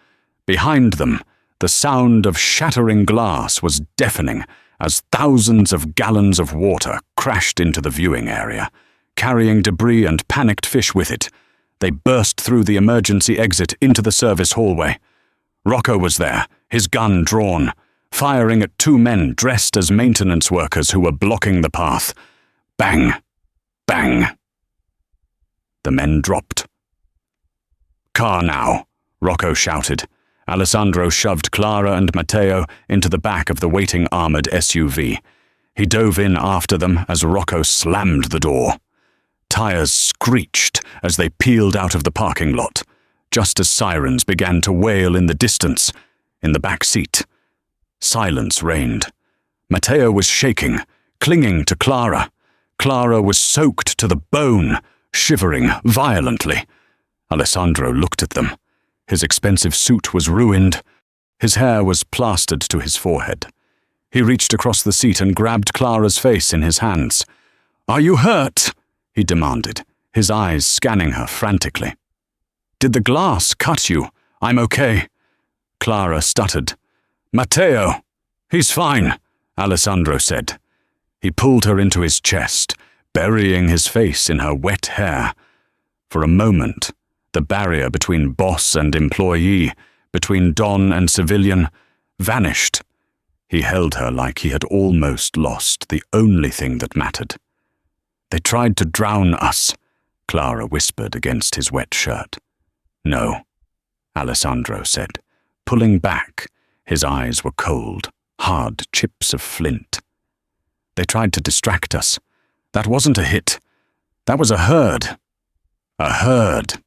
Behind them, the sound of shattering glass was deafening as thousands of gallons of water crashed into the viewing area, carrying debris and panicked fish with it. They burst through the emergency exit into the service hallway. Rocco was there, his gun drawn, firing at 2 men dressed as maintenance workers who were blocking the path. Bang! Bang! The men dropped. Car now, Rocco shouted. Alessandro shoved Clara and Matteo into the back of the waiting armored SUV. He dove in after them as Rocco slammed the door. Tires screeched as they peeled out of the parking lot, just as sirens began to wail in the distance, in the back seat. Silence reigned. Matteo was shaking, clinging to Clara. Clara was soaked to the bone, shivering violently. Alessandro looked at them. His expensive suit was ruined. His hair was plastered to his forehead. He reached across the seat and grabbed Clara's face in his hands. "Are you hurt?" he demanded, his eyes scanning her frantically. "Did the glass cut you? I'm okay." Clara stuttered. "Matteo!" "He's fine," Alessandro said. He pulled her into his chest, burying his face in her wet hair. For a moment, the barrier between boss and employee, between Don and civilian, vanished. He held her like he had almost lost the only thing that mattered. "They tried to drown us," Clara whispered against his wet shirt. "No," Alessandro said, pulling back. His eyes were cold, hard chips of flint. "They tried to distract us. That wasn't a hit. That was a herd. A herd.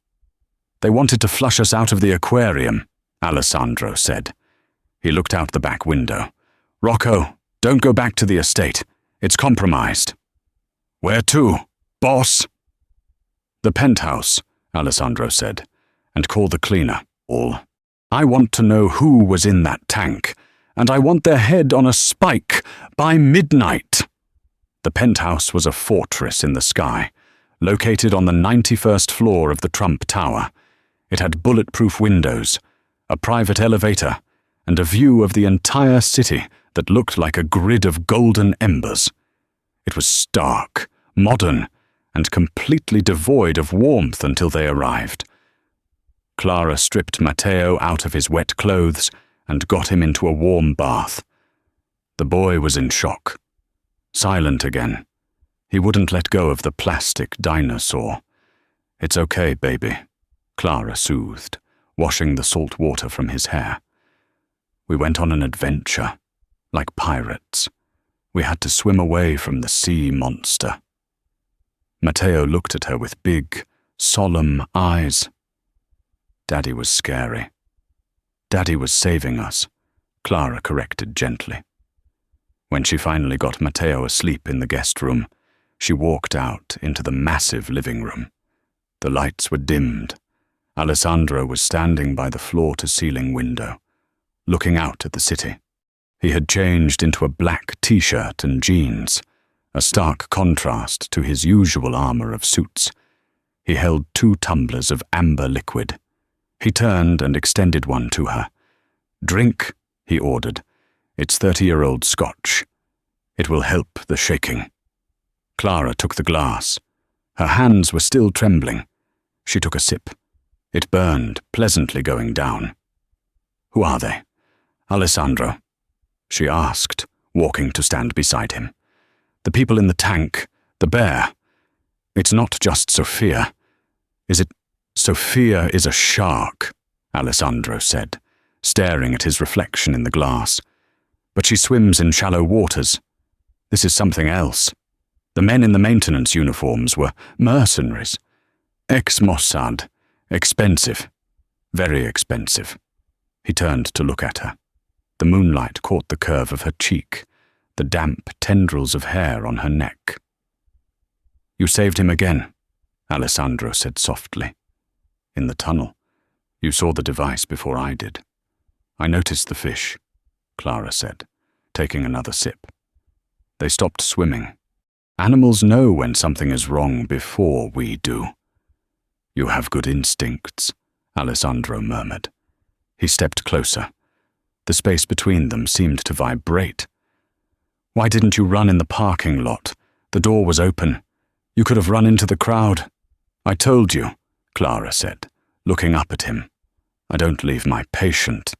They wanted to flush us out of the aquarium," Alessandro said. He looked out the back window. "Rocco, don't go back to the estate. It's compromised." "Where to, boss?" "The penthouse," Alessandro said, "and call the cleaner. All. I want to know who was in that tank, and I want their head on a spike by midnight." The penthouse was a fortress in the sky, located on the 91st floor of the Trump Tower. It had bulletproof windows, a private elevator, and a view of the entire city that looked like a grid of golden embers. It was stark, modern, and completely devoid of warmth until they arrived. Clara stripped Matteo out of his wet clothes and got him into a warm bath. The boy was in shock. Silent again. He wouldn't let go of the plastic dinosaur. "It's okay, baby," Clara soothed, washing the salt water from his hair. "We went on an adventure, like pirates. We had to swim away from the sea monster." Matteo looked at her with big, solemn eyes. "Daddy was scary. Daddy was saving us," Clara corrected gently. When she finally got Matteo asleep in the guest room, she walked out into the massive living room. The lights were dimmed. Alessandro was standing by the floor-to-ceiling window, looking out at the city. He had changed into a black t-shirt and jeans, a stark contrast to his usual armor of suits. He held 2 tumblers of amber liquid. He turned and extended one to her. "Drink," he ordered. "It's 30-year-old Scotch. It will help the shaking." Clara took the glass. Her hands were still trembling. She took a sip. It burned, pleasantly going down. "Who are they?" "Alessandro," she asked, walking to stand beside him. "The people in the tank, the bear. It's not just Sophia. Is it? Sophia is a shark," Alessandro said, staring at his reflection in the glass. "But she swims in shallow waters. This is something else. The men in the maintenance uniforms were mercenaries. Ex-Mossad. Expensive. Very expensive." He turned to look at her. The moonlight caught the curve of her cheek, the damp tendrils of hair on her neck. "You saved him again," Alessandro said softly. "In the tunnel. You saw the device before I did." "I noticed the fish," Clara said, taking another sip. "They stopped swimming. Animals know when something is wrong before we do." "You have good instincts," Alessandro murmured. He stepped closer. The space between them seemed to vibrate. "Why didn't you run in the parking lot? The door was open. You could have run into the crowd." "I told you," Clara said, looking up at him. "I don't leave my patient."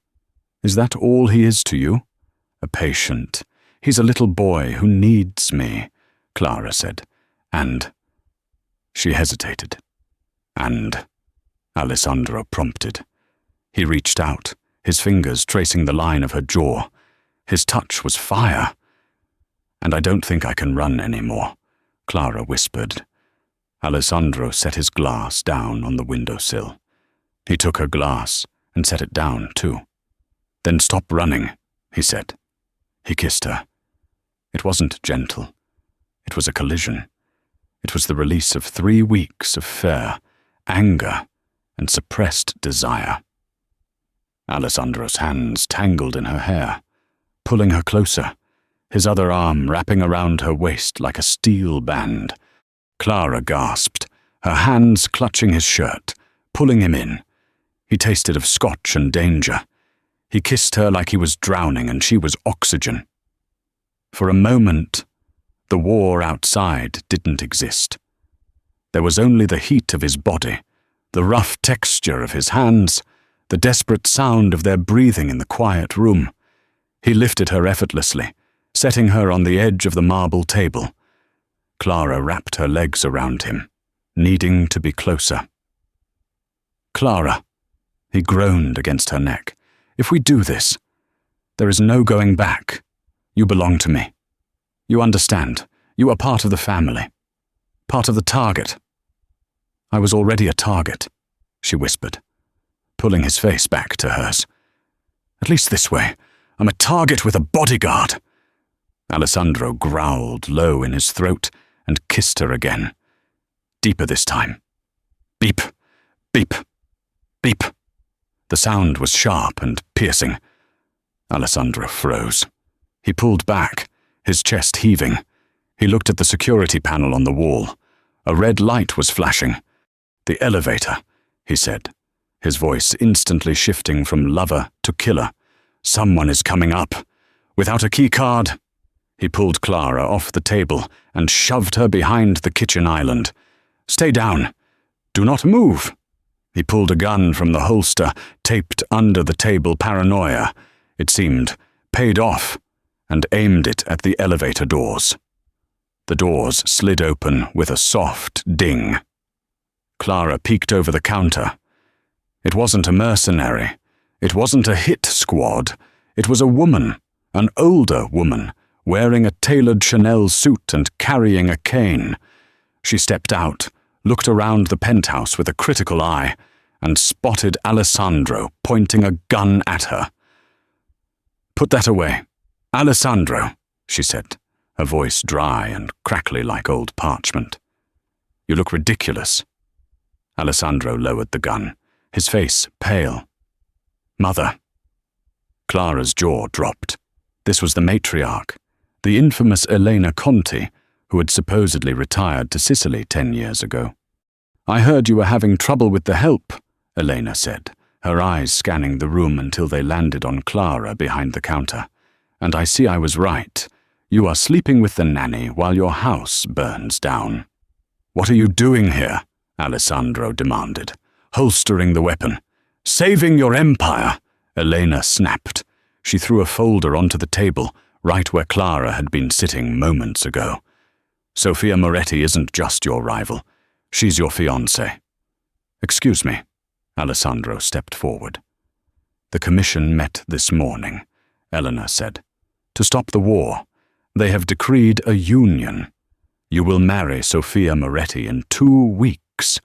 "Is that all he is to you?" "A patient. He's a little boy who needs me," Clara said. "And—" She hesitated. "And Alessandro prompted. He reached out, his fingers tracing the line of her jaw. His touch was fire. "And I don't think I can run anymore," Clara whispered. Alessandro set his glass down on the windowsill. He took her glass and set it down too. "Then stop running," he said. He kissed her. It wasn't gentle. It was a collision. It was the release of 3 weeks of fear, anger, and suppressed desire. Alessandro's hands tangled in her hair, pulling her closer, his other arm wrapping around her waist like a steel band. Clara gasped, her hands clutching his shirt, pulling him in. He tasted of scotch and danger. He kissed her like he was drowning and she was oxygen. For a moment, the war outside didn't exist. There was only the heat of his body, the rough texture of his hands, the desperate sound of their breathing in the quiet room. He lifted her effortlessly, setting her on the edge of the marble table. Clara wrapped her legs around him, needing to be closer. "Clara," he groaned against her neck, "if we do this, there is no going back. You belong to me. You understand. You are part of the family. Part of the target." "I was already a target," she whispered, pulling his face back to hers. "At least this way. I'm a target with a bodyguard." Alessandro growled low in his throat and kissed her again. Deeper this time. Beep, beep, beep. The sound was sharp and piercing. Alessandro froze. He pulled back, his chest heaving. He looked at the security panel on the wall. A red light was flashing. "The elevator," he said, his voice instantly shifting from lover to killer. "Someone is coming up. Without a key card." He pulled Clara off the table and shoved her behind the kitchen island. "Stay down. Do not move." He pulled a gun from the holster, taped under the table paranoia, it seemed, paid off, and aimed it at the elevator doors. The doors slid open with a soft ding. Clara peeked over the counter. It wasn't a mercenary. It wasn't a hit squad. It was a woman, an older woman, wearing a tailored Chanel suit and carrying a cane. She stepped out, looked around the penthouse with a critical eye, and spotted Alessandro pointing a gun at her. "Put that away. Alessandro," she said, her voice dry and crackly like old parchment. "You look ridiculous." Alessandro lowered the gun, his face pale. "Mother." Clara's jaw dropped. This was the matriarch, the infamous Elena Conti, who had supposedly retired to Sicily 10 years ago. "I heard you were having trouble with the help," Elena said, her eyes scanning the room until they landed on Clara behind the counter. "And I see I was right. You are sleeping with the nanny while your house burns down." "What are you doing here?" Alessandro demanded, holstering the weapon. "Saving your empire," Elena snapped. She threw a folder onto the table, right where Clara had been sitting moments ago. "Sofia Moretti isn't just your rival. She's your fiancée." "Excuse me." Alessandro stepped forward. "The commission met this morning," Eleanor said, "to stop the war. They have decreed a union. You will marry Sofia Moretti in 2 weeks,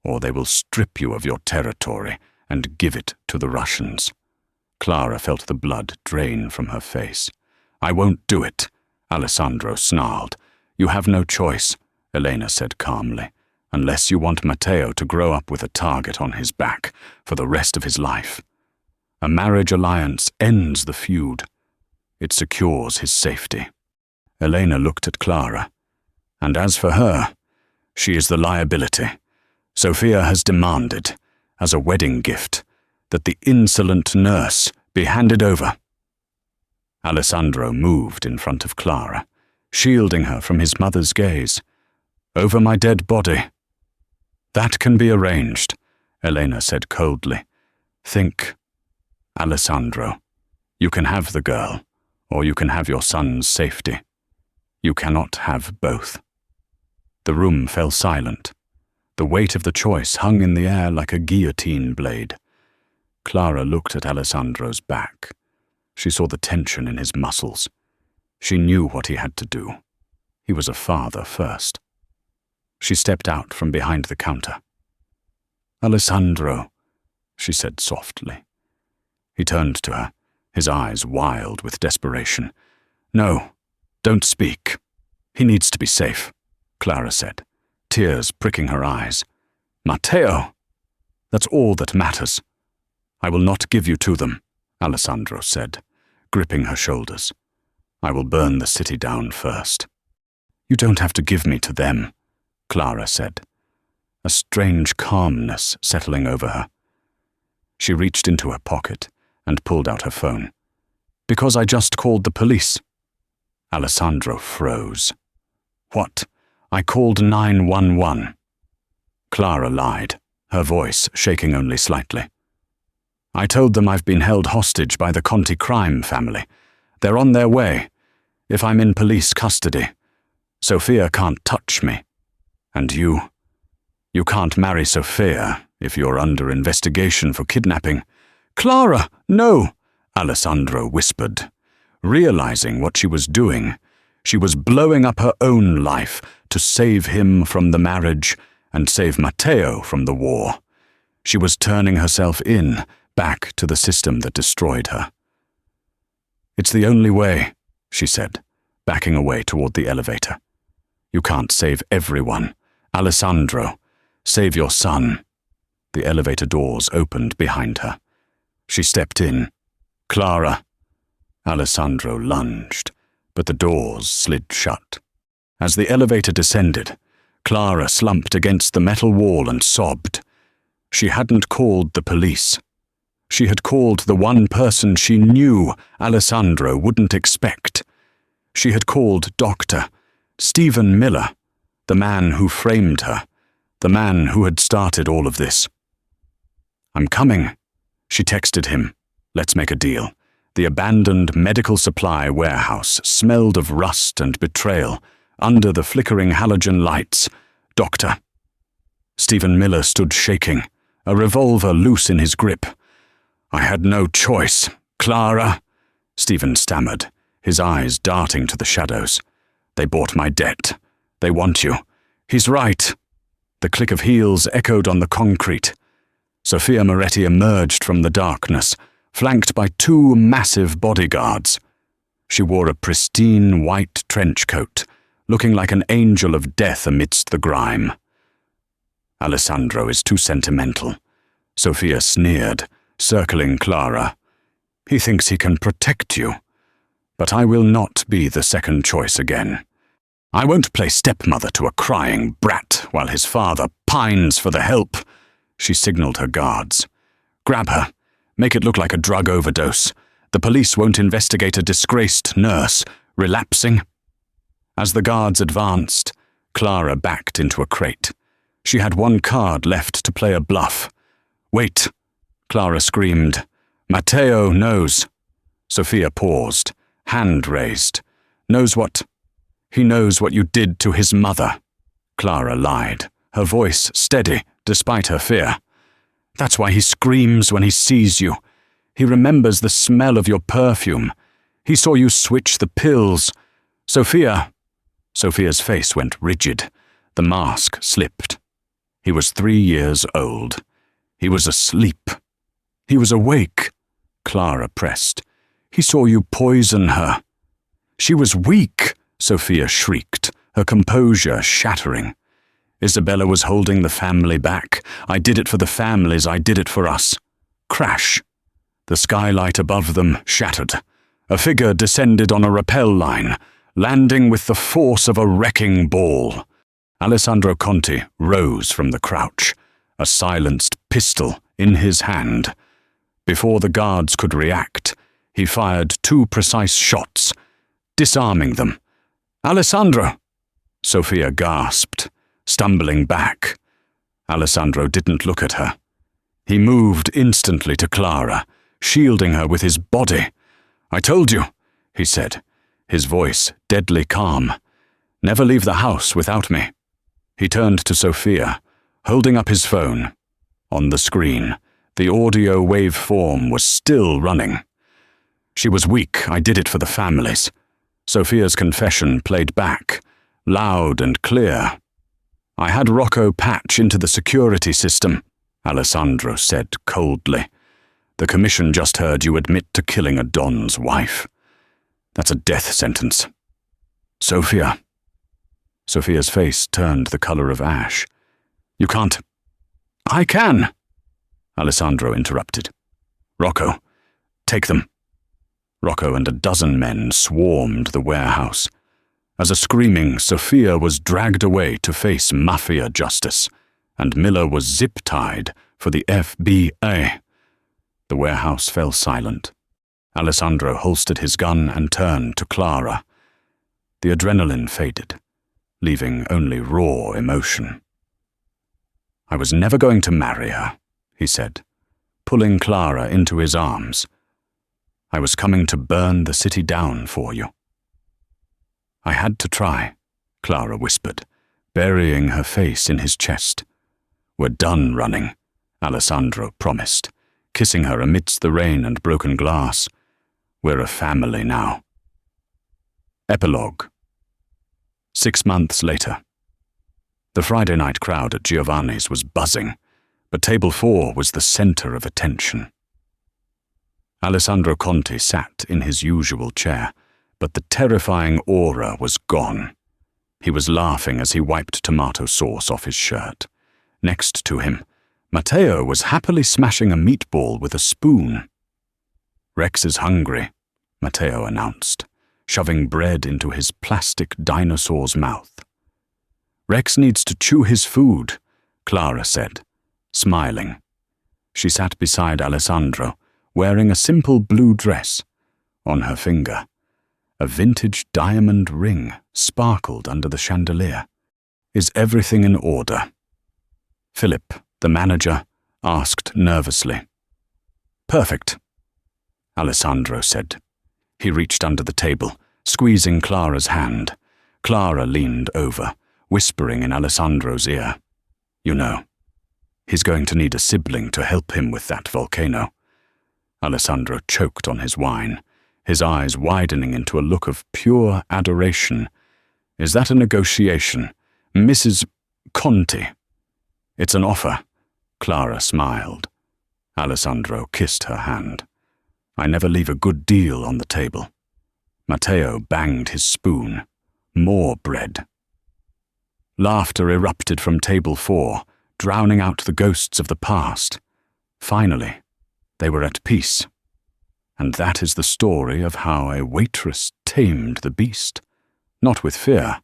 or they will strip you of your territory and give it to the Russians." Clara felt the blood drain from her face. "I won't do it," Alessandro snarled. "You have no choice," Elena said calmly, "unless you want Matteo to grow up with a target on his back for the rest of his life. A marriage alliance ends the feud. It secures his safety." Elena looked at Clara. "And as for her, she is the liability. Sofia has demanded, as a wedding gift, that the insolent nurse be handed over." Alessandro moved in front of Clara, shielding her from his mother's gaze. "Over my dead body." "That can be arranged," Elena said coldly. "Think, Alessandro, you can have the girl, or you can have your son's safety. You cannot have both." The room fell silent. The weight of the choice hung in the air like a guillotine blade. Clara looked at Alessandro's back. She saw the tension in his muscles. She knew what he had to do. He was a father first. She stepped out from behind the counter. "Alessandro," she said softly. He turned to her, his eyes wild with desperation. "No, don't speak. He needs to be safe," Clara said, tears pricking her eyes. "Matteo! That's all that matters." "I will not give you to them," Alessandro said, gripping her shoulders. "I will burn the city down first." "You don't have to give me to them," Clara said, a strange calmness settling over her. She reached into her pocket and pulled out her phone. "Because I just called the police." Alessandro froze. "What? I called 911. Clara lied, her voice shaking only slightly. "I told them I've been held hostage by the Conti crime family. They're on their way. If I'm in police custody, Sophia can't touch me. And you can't marry Sophia if you're under investigation for kidnapping." "Clara, no!" Alessandro whispered. Realizing what she was doing, she was blowing up her own life to save him from the marriage and save Matteo from the war. She was turning herself in, back to the system that destroyed her. "It's the only way," she said, backing away toward the elevator. "You can't save everyone. Alessandro, save your son." The elevator doors opened behind her. She stepped in. "Clara." Alessandro lunged, but the doors slid shut. As the elevator descended, Clara slumped against the metal wall and sobbed. She hadn't called the police. She had called the one person she knew Alessandro wouldn't expect. She had called Dr. Stephen Miller, the man who framed her, the man who had started all of this. "I'm coming," she texted him. "Let's make a deal." The abandoned medical supply warehouse smelled of rust and betrayal under the flickering halogen lights. "Doctor." Stephen Miller stood shaking, a revolver loose in his grip. "I had no choice. Clara," Stephen stammered, his eyes darting to the shadows. "They bought my debt. They want you. He's right." The click of heels echoed on the concrete. Sophia Moretti emerged from the darkness, flanked by two massive bodyguards. She wore a pristine white trench coat, looking like an angel of death amidst the grime. "Alessandro is too sentimental," Sophia sneered, circling Clara. "He thinks he can protect you. But I will not be the second choice again. I won't play stepmother to a crying brat while his father pines for the help." She signaled her guards. "Grab her. Make it look like a drug overdose. The police won't investigate a disgraced nurse relapsing." As the guards advanced, Clara backed into a crate. She had one card left to play a bluff. "Wait," Clara screamed. "Matteo knows." Sophia paused, hand raised. "Knows what?" "He knows what you did to his mother." Clara lied, her voice steady despite her fear. "That's why he screams when he sees you. He remembers the smell of your perfume. He saw you switch the pills. Sophia." Sophia's face went rigid. The mask slipped. "He was 3 years old. He was asleep. He was awake." Clara pressed. "He saw you poison her." "She was weak," Sophia shrieked, her composure shattering. "Isabella was holding the family back. I did it for the families, I did it for us." Crash. The skylight above them shattered. A figure descended on a rappel line, landing with the force of a wrecking ball. Alessandro Conti rose from the crouch, a silenced pistol in his hand. Before the guards could react, he fired 2 precise shots, disarming them. "Alessandro!" Sophia gasped, stumbling back. Alessandro didn't look at her. He moved instantly to Clara, shielding her with his body. "I told you," he said, his voice deadly calm. "Never leave the house without me." He turned to Sophia, holding up his phone. On the screen, the audio waveform was still running. She was weak, I did it for the families. Sophia's confession played back, loud and clear. I had Rocco patch into the security system, Alessandro said coldly. The commission just heard you admit to killing a Don's wife. That's a death sentence. Sophia. Sophia's face turned the color of ash. You can't. I can, Alessandro interrupted. Rocco, take them. Rocco and a dozen men swarmed the warehouse. As a screaming Sophia was dragged away to face Mafia justice, and Miller was zip-tied for the FBI. The warehouse fell silent. Alessandro holstered his gun and turned to Clara. The adrenaline faded, leaving only raw emotion. I was never going to marry her, he said, pulling Clara into his arms. I was coming to burn the city down for you. I had to try, Clara whispered, burying her face in his chest. We're done running, Alessandro promised, kissing her amidst the rain and broken glass. We're a family now. Epilogue. 6 months later. The Friday night crowd at Giovanni's was buzzing, but table 4 was the center of attention. Alessandro Conti sat in his usual chair, but the terrifying aura was gone. He was laughing as he wiped tomato sauce off his shirt. Next to him, Matteo was happily smashing a meatball with a spoon. Rex is hungry, Matteo announced, shoving bread into his plastic dinosaur's mouth. Rex needs to chew his food, Clara said, smiling. She sat beside Alessandro, wearing a simple blue dress. On her finger, a vintage diamond ring sparkled under the chandelier. Is everything in order? Philip, the manager, asked nervously. Perfect, Alessandro said. He reached under the table, squeezing Clara's hand. Clara leaned over, whispering in Alessandro's ear. You know, he's going to need a sibling to help him with that volcano. Alessandro choked on his wine, his eyes widening into a look of pure adoration. Is that a negotiation, Mrs. Conti? It's an offer, Clara smiled. Alessandro kissed her hand. I never leave a good deal on the table. Matteo banged his spoon. More bread. Laughter erupted from table 4, drowning out the ghosts of the past. Finally, they were at peace. And that is the story of how a waitress tamed the beast. Not with fear,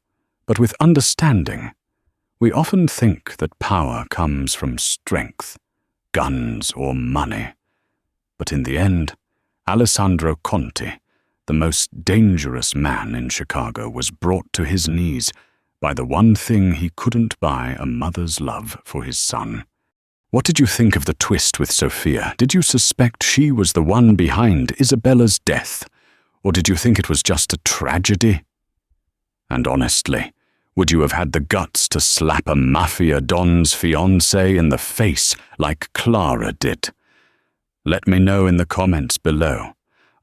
but with understanding. We often think that power comes from strength, guns or money. But in the end, Alessandro Conti, the most dangerous man in Chicago, was brought to his knees by the one thing he couldn't buy, a mother's love for his son. What did you think of the twist with Sophia? Did you suspect she was the one behind Isabella's death? Or did you think it was just a tragedy? And honestly, would you have had the guts to slap a Mafia Don's fiancé in the face like Clara did? Let me know in the comments below.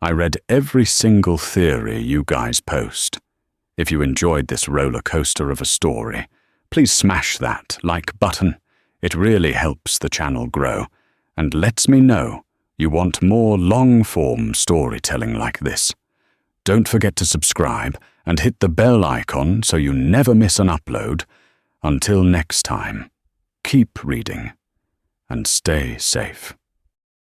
I read every single theory you guys post. If you enjoyed this roller coaster of a story, please smash that like button. It really helps the channel grow and lets me know you want more long-form storytelling like this. Don't forget to subscribe and hit the bell icon so you never miss an upload. Until next time, keep reading and stay safe.